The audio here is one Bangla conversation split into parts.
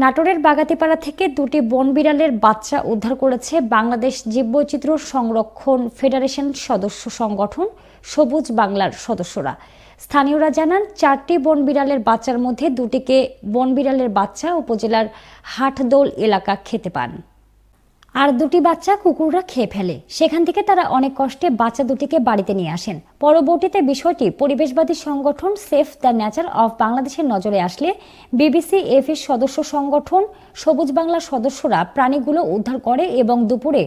নাটোরের বাগাতিপাড়া থেকে দুটি বন বিড়ালের বাচ্চা উদ্ধার করেছে বাংলাদেশ জীববৈচিত্র্য সংরক্ষণ ফেডারেশন সদস্য সংগঠন সবুজ বাংলার সদস্যরা। স্থানীয়রা জানান, 4টি বন বিড়ালের বাচ্চার মধ্যে দুটিকে বন বিড়ালের বাচ্চা উপজেলার হাটদোল এলাকা খেতে পান, আর দুটি বাচ্চা কুকুররা খেয়ে ফেলে। সেখান থেকে তারা অনেক কষ্টে বাচ্চা দুটিকে বাড়িতে নিয়ে আসেন। পরবর্তীতে বিষয়টি পরিবেশবাদী সংগঠন সেভ দ্য নেচার অফ বাংলাদেশের নজরে আসলে বিবিসি এফ-এর সদস্য সংগঠন সবুজ বাংলার সদস্যরা প্রাণীগুলো উদ্ধার করে এবং দুপুরে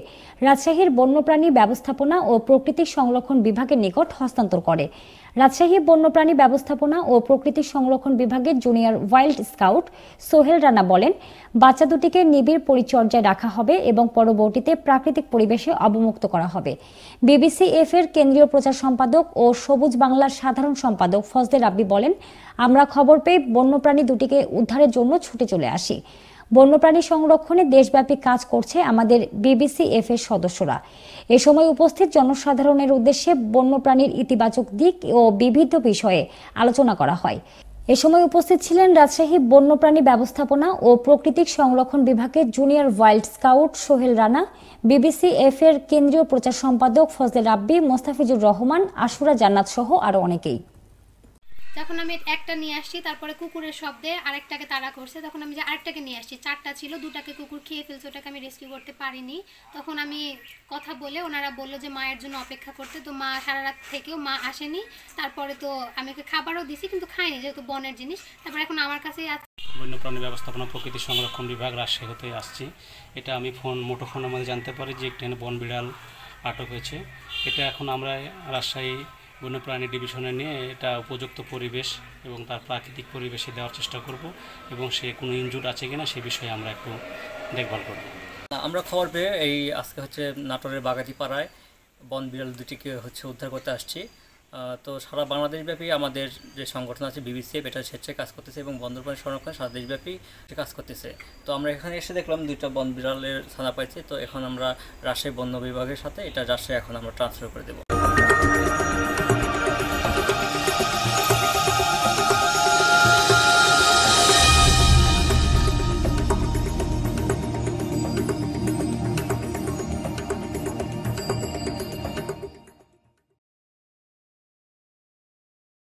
রাজশাহীর বন্যপ্রাণী ব্যবস্থাপনা ও প্রকৃতি সংরক্ষণ বিভাগের নিকট হস্তান্তর করে। রাজশাহী বন্যপ্রাণী ব্যবস্থাপনা ও প্রকৃতি সংরক্ষণ বিভাগের junior wild scout Sohel Rana বলেন, বাচ্চা দুটিকে নিবিড় পরিচর্যায় রাখা হবে এবং পরবর্তীতে প্রাকৃতিক পরিবেশে অবমুক্ত করা হবে। বিবিসি এফ-এর কেন্দ্রীয় প্রচার সম্পাদক ও সবুজ বাংলার সাধারণ সম্পাদক ফজলে রাব্বি বলেন, আমরা খবর পেয়ে বন্যপ্রাণী দুটিকে উদ্ধারের জন্য ছুটে চলে আসি। বন্যপ্রাণী সংরক্ষণে দেশব্যাপী কাজ করছে আমাদের বিবিসি এফ-এর সদস্যরা। এ সময় উপস্থিত জনসাধারণের উদ্দেশ্যে বন্যপ্রাণীর ইতিবাচক দিক ও বিবিধ বিষয়ে আলোচনা করা হয়। এ সময় উপস্থিত ছিলেন রাজশাহী বন্যপ্রাণী ব্যবস্থাপনা ও প্রাকৃতিক সংরক্ষণ বিভাগের junior wild scout Sohel Rana, BBC এফ-এর কেন্দ্রীয় প্রচার সম্পাদক ফজলে রাব্বি, মোস্তাফিজুর রহমান, আশুরা জান্নাত সহ আরো অনেকেই। যখন আমি একটা নিয়ে আসছি, তারপরে কুকুরের শব্দে আরেকটাকে তাড়া করছে, তখন আমি যে আরেকটাকে নিয়ে আসছি, 4টা ছিল, 2টাকে কুকুর খেয়ে ফেলছে, ওটাকে আমি রেস্কিউ করতে পারিনি। তখন আমি কথা বলে ওনারা বললো যে মায়ের জন্য অপেক্ষা করতে, তো মা সারা রাত থেকেও মা আসেনি। তারপরে তো আমি ওকে খাবারও দিছি, কিন্তু খাইনি, যেহেতু বনের জিনিস। তারপরে এখন আমার কাছেই আছে। বন্যপ্রাণী ব্যবস্থাপনা প্রকৃতি সংরক্ষণ বিভাগ রাজশাহী হতে আসছি। এটা আমি মুঠোফোনের মধ্যে জানতে পারি যে একটি বন বিড়াল আটক হয়েছে। এটা এখন আমরা রাজশাহী বন্যপ্রাণী ডিভিশনে নিয়ে এটা উপযুক্ত পরিবেশ এবং তার প্রাকৃতিক পরিবেশে দেওয়ার চেষ্টা করব এবং সে কোনো ইনজুর আছে কিনা সে বিষয়ে আমরা একটু দেখভাল করব। আমরা খবর পেয়ে আজকে নাটোরের বাগাতিপাড়ায় বন বিড়াল দুটিকে উদ্ধার করতে আসছি। তো সারা বাংলাদেশব্যাপী আমাদের যে সংগঠন আছে বিবিসিএফ, এটা স্বেচ্ছায় কাজ করতেছে এবং বন্যপ্রাণী সংরক্ষণ সারা দেশব্যাপী কাজ করতেছে। তো আমরা এখানে এসে দেখলাম 2টা বন বিড়ালের ছানা পাইছে। তো এখন আমরা রাজশাহী বন্য বিভাগের সাথে এটা রাজশাহী এখন আমরা ট্রান্সফার করে দেবো।